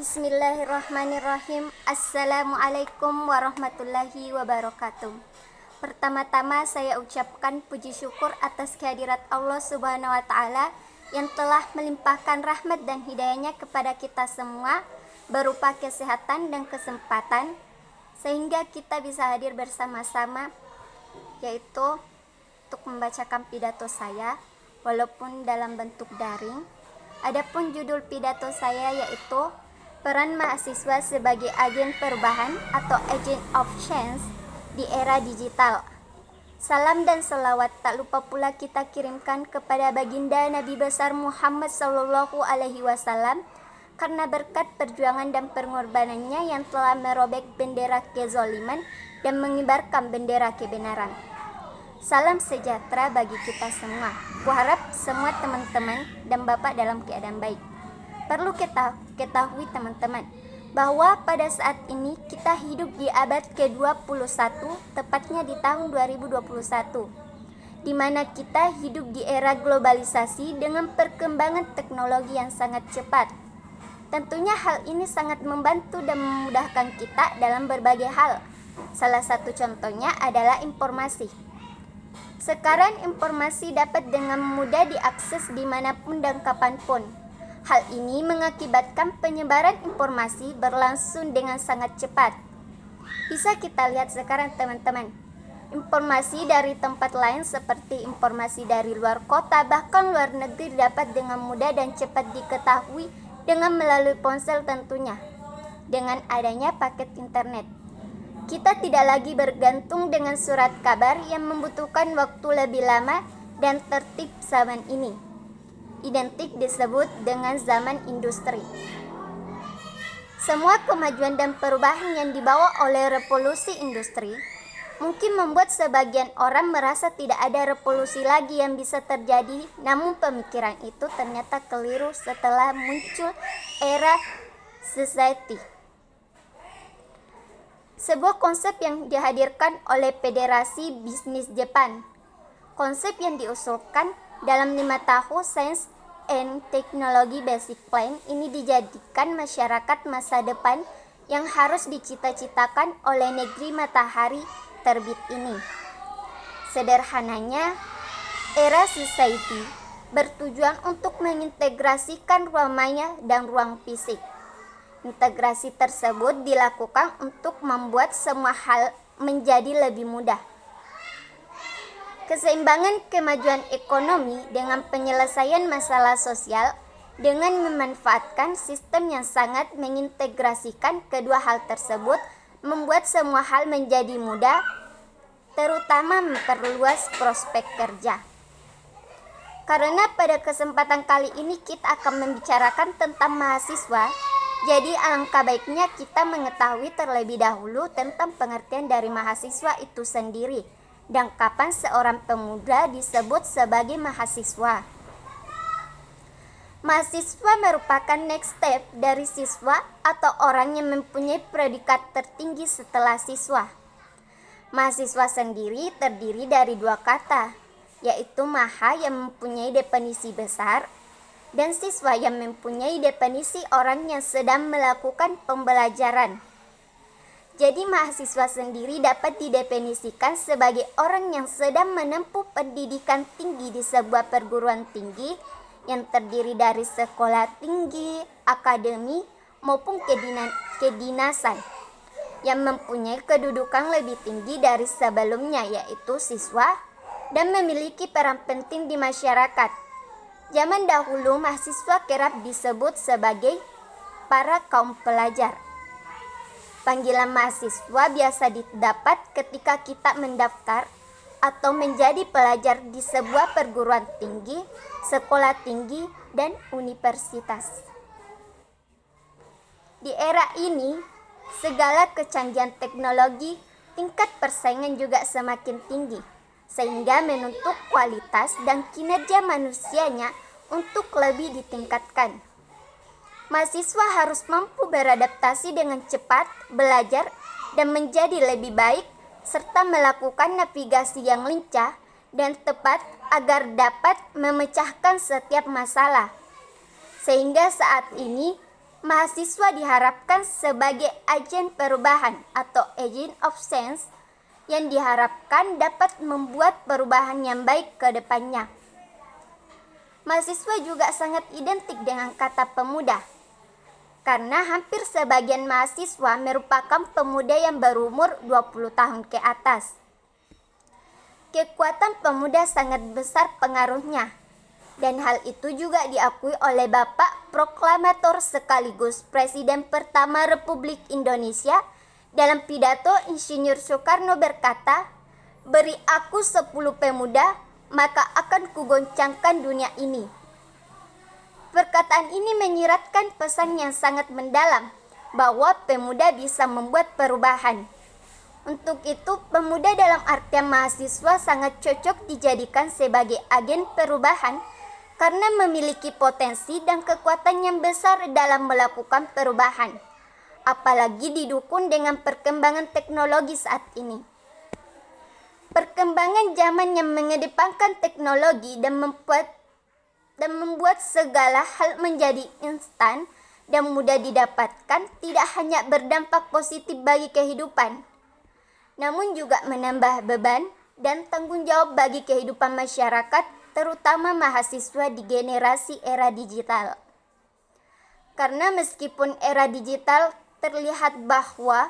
Bismillahirrahmanirrahim. Assalamualaikum warahmatullahi wabarakatuh. Pertama-tama saya ucapkan puji syukur atas kehadirat Allah Subhanahu wa Ta'ala yang telah melimpahkan rahmat dan hidayahnya kepada kita semua berupa kesehatan dan kesempatan sehingga kita bisa hadir bersama-sama, yaitu untuk membacakan pidato saya walaupun dalam bentuk daring. Adapun judul pidato saya yaitu peran mahasiswa sebagai agen perubahan atau agent of change di era digital. Salam dan selawat tak lupa pula kita kirimkan kepada baginda Nabi besar Muhammad Sallallahu Alaihi Wasallam, karena berkat perjuangan dan pengorbanannya yang telah merobek bendera kezaliman dan mengibarkan bendera kebenaran. Salam sejahtera bagi kita semua. Kuharap semua teman-teman dan Bapak dalam keadaan baik. Perlu kita ketahui teman-teman bahwa pada saat ini kita hidup di abad ke-21, tepatnya di tahun 2021, di mana kita hidup di era globalisasi dengan perkembangan teknologi yang sangat cepat. Tentunya hal ini sangat membantu dan memudahkan kita dalam berbagai hal. Salah satu contohnya adalah informasi. Sekarang informasi dapat dengan mudah diakses dimanapun dan kapanpun. Hal ini mengakibatkan penyebaran informasi berlangsung dengan sangat cepat. Bisa kita lihat sekarang teman-teman, informasi dari tempat lain seperti informasi dari luar kota bahkan luar negeri dapat dengan mudah dan cepat diketahui dengan melalui ponsel tentunya. Dengan adanya paket internet, kita tidak lagi bergantung dengan surat kabar yang membutuhkan waktu lebih lama dan tertib zaman ini. Identik disebut dengan zaman industri. Semua kemajuan dan perubahan yang dibawa oleh revolusi industri mungkin membuat sebagian orang merasa tidak ada revolusi lagi yang bisa terjadi, namun pemikiran itu ternyata keliru setelah muncul era society. Sebuah konsep yang dihadirkan oleh Federasi Bisnis Jepang. Konsep yang diusulkan dalam 5 tahun Science and Technology Basic Plan ini dijadikan masyarakat masa depan yang harus dicita-citakan oleh negeri matahari terbit ini. Sederhananya, era society bertujuan untuk mengintegrasikan ruang maya dan ruang fisik. Integrasi tersebut dilakukan untuk membuat semua hal menjadi lebih mudah. Keseimbangan kemajuan ekonomi dengan penyelesaian masalah sosial dengan memanfaatkan sistem yang sangat mengintegrasikan kedua hal tersebut membuat semua hal menjadi mudah, terutama memperluas prospek kerja. Karena pada kesempatan kali ini kita akan membicarakan tentang mahasiswa, jadi alangkah baiknya kita mengetahui terlebih dahulu tentang pengertian dari mahasiswa itu sendiri dan kapan seorang pemuda disebut sebagai mahasiswa. Mahasiswa merupakan next step dari siswa atau orang yang mempunyai predikat tertinggi setelah siswa. Mahasiswa sendiri terdiri dari 2 kata, yaitu maha yang mempunyai definisi besar dan siswa yang mempunyai definisi orang yang sedang melakukan pembelajaran. Jadi mahasiswa sendiri dapat didefinisikan sebagai orang yang sedang menempuh pendidikan tinggi di sebuah perguruan tinggi yang terdiri dari sekolah tinggi, akademi, maupun kedinasan yang mempunyai kedudukan lebih tinggi dari sebelumnya, yaitu siswa, dan memiliki peran penting di masyarakat. Zaman dahulu mahasiswa kerap disebut sebagai para kaum pelajar. Panggilan mahasiswa biasa didapat ketika kita mendaftar atau menjadi pelajar di sebuah perguruan tinggi, sekolah tinggi, dan universitas. Di era ini, segala kecanggihan teknologi, tingkat persaingan juga semakin tinggi, sehingga menuntut kualitas dan kinerja manusianya untuk lebih ditingkatkan. Mahasiswa harus mampu beradaptasi dengan cepat, belajar, dan menjadi lebih baik, serta melakukan navigasi yang lincah dan tepat agar dapat memecahkan setiap masalah. Sehingga saat ini Mahasiswa diharapkan sebagai agen perubahan atau agent of change yang diharapkan dapat membuat perubahan yang baik ke depannya. Mahasiswa juga sangat identik dengan kata pemuda, karena hampir sebagian mahasiswa merupakan pemuda yang berumur 20 tahun ke atas. Kekuatan pemuda sangat besar pengaruhnya, dan hal itu juga diakui oleh Bapak Proklamator sekaligus Presiden pertama Republik Indonesia. Dalam pidato, Insinyur Soekarno berkata, "Beri aku 10 pemuda, maka akan kugoncangkan dunia ini." Perkataan ini menyiratkan pesan yang sangat mendalam bahwa pemuda bisa membuat perubahan. Untuk itu, pemuda dalam artian mahasiswa sangat cocok dijadikan sebagai agen perubahan karena memiliki potensi dan kekuatan yang besar dalam melakukan perubahan, apalagi didukung dengan perkembangan teknologi saat ini. Perkembangan zaman yang mengedepankan teknologi dan membuat segala hal menjadi instan dan mudah didapatkan tidak hanya berdampak positif bagi kehidupan, namun juga menambah beban dan tanggung jawab bagi kehidupan masyarakat, terutama mahasiswa di generasi era digital. Karena meskipun era digital terlihat bahwa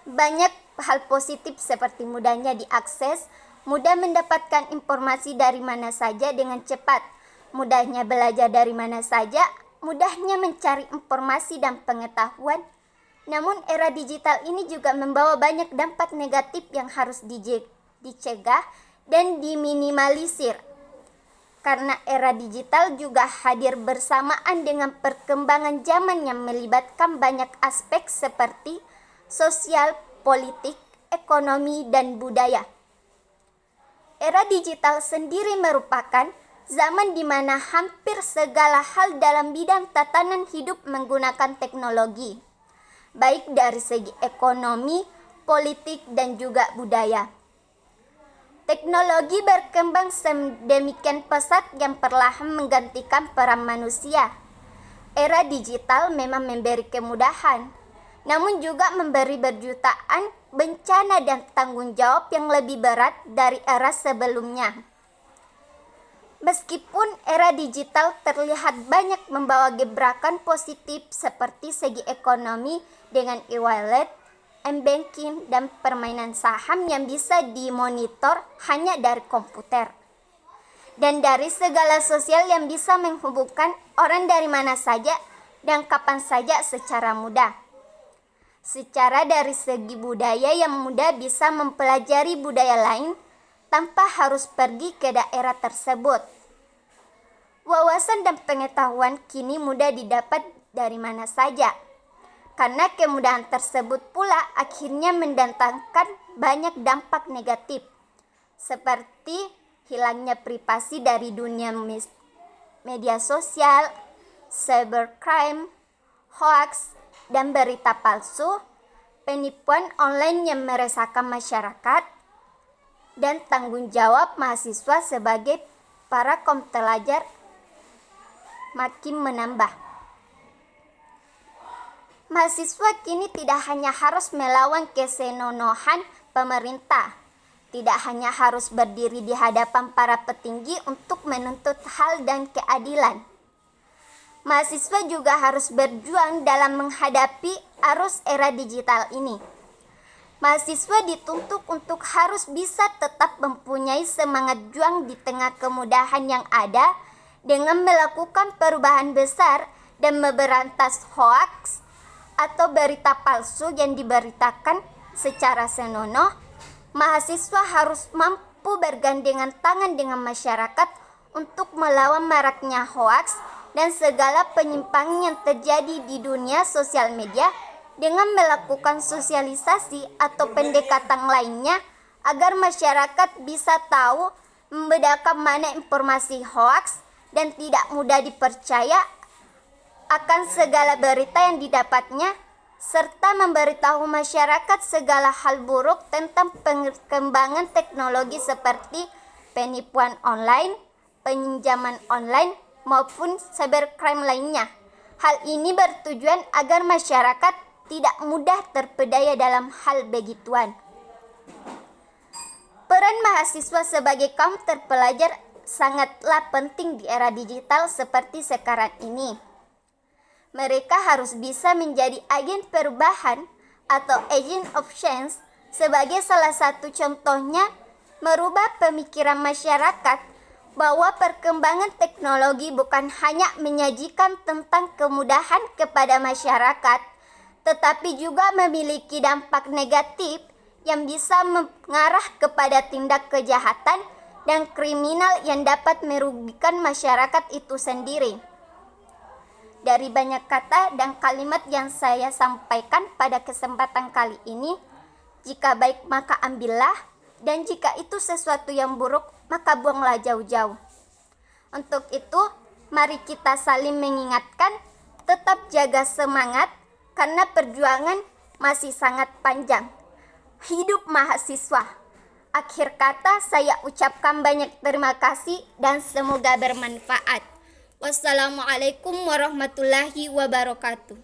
banyak hal positif seperti mudahnya diakses, mudah mendapatkan informasi dari mana saja dengan cepat, mudahnya belajar dari mana saja, mudahnya mencari informasi dan pengetahuan. Namun era digital ini juga membawa banyak dampak negatif yang harus dicegah dan diminimalisir. Karena era digital juga hadir bersamaan dengan perkembangan zaman yang melibatkan banyak aspek seperti sosial, politik, ekonomi, dan budaya. Era digital sendiri merupakan zaman di mana hampir segala hal dalam bidang tatanan hidup menggunakan teknologi, baik dari segi ekonomi, politik, dan juga budaya. Teknologi berkembang sedemikian pesat yang perlahan menggantikan peran manusia. Era digital memang memberi kemudahan, namun juga memberi berjutaan bencana dan tanggung jawab yang lebih berat dari era sebelumnya. Meskipun era digital terlihat banyak membawa gebrakan positif seperti segi ekonomi dengan e-wallet, m-banking, dan permainan saham yang bisa dimonitor hanya dari komputer, dan dari segala sosial yang bisa menghubungkan orang dari mana saja dan kapan saja secara mudah. Secara dari segi budaya yang mudah bisa mempelajari budaya lain tanpa harus pergi ke daerah tersebut. Wawasan dan pengetahuan kini mudah didapat dari mana saja. Karena kemudahan tersebut pula akhirnya mendatangkan banyak dampak negatif, seperti hilangnya privasi dari dunia media sosial, cybercrime, hoax, dan berita palsu, penipuan online yang meresahkan masyarakat, dan tanggung jawab mahasiswa sebagai para kaum pelajar makin menambah. Mahasiswa kini tidak hanya harus melawan kesenonohan pemerintah, tidak hanya harus berdiri di hadapan para petinggi untuk menuntut hal dan keadilan. Mahasiswa juga harus berjuang dalam menghadapi arus era digital ini. Mahasiswa dituntut untuk harus bisa tetap mempunyai semangat juang di tengah kemudahan yang ada dengan melakukan perubahan besar dan memberantas hoaks atau berita palsu yang diberitakan secara senonoh. Mahasiswa harus mampu bergandengan tangan dengan masyarakat untuk melawan maraknya hoaks dan segala penyimpangan yang terjadi di dunia sosial media dengan melakukan sosialisasi atau pendekatan lainnya agar masyarakat bisa tahu membedakan mana informasi hoaks dan tidak mudah dipercaya akan segala berita yang didapatnya, serta memberitahu masyarakat segala hal buruk tentang perkembangan teknologi seperti penipuan online, pinjaman online, maupun cybercrime lainnya. Hal ini bertujuan agar masyarakat tidak mudah terpedaya dalam hal begituan. Peran mahasiswa sebagai kaum terpelajar sangatlah penting di era digital seperti sekarang ini. Mereka harus bisa menjadi agen perubahan atau agent of change. Sebagai salah satu contohnya, merubah pemikiran masyarakat bahwa perkembangan teknologi bukan hanya menyajikan tentang kemudahan kepada masyarakat, tetapi juga memiliki dampak negatif yang bisa mengarah kepada tindak kejahatan dan kriminal yang dapat merugikan masyarakat itu sendiri. Dari banyak kata dan kalimat yang saya sampaikan pada kesempatan kali ini, jika baik maka ambillah, dan jika itu sesuatu yang buruk maka buanglah jauh-jauh. Untuk itu, mari kita saling mengingatkan, tetap jaga semangat karena perjuangan masih sangat panjang. Hidup mahasiswa. Akhir kata saya ucapkan banyak terima kasih dan semoga bermanfaat. Wassalamualaikum warahmatullahi wabarakatuh.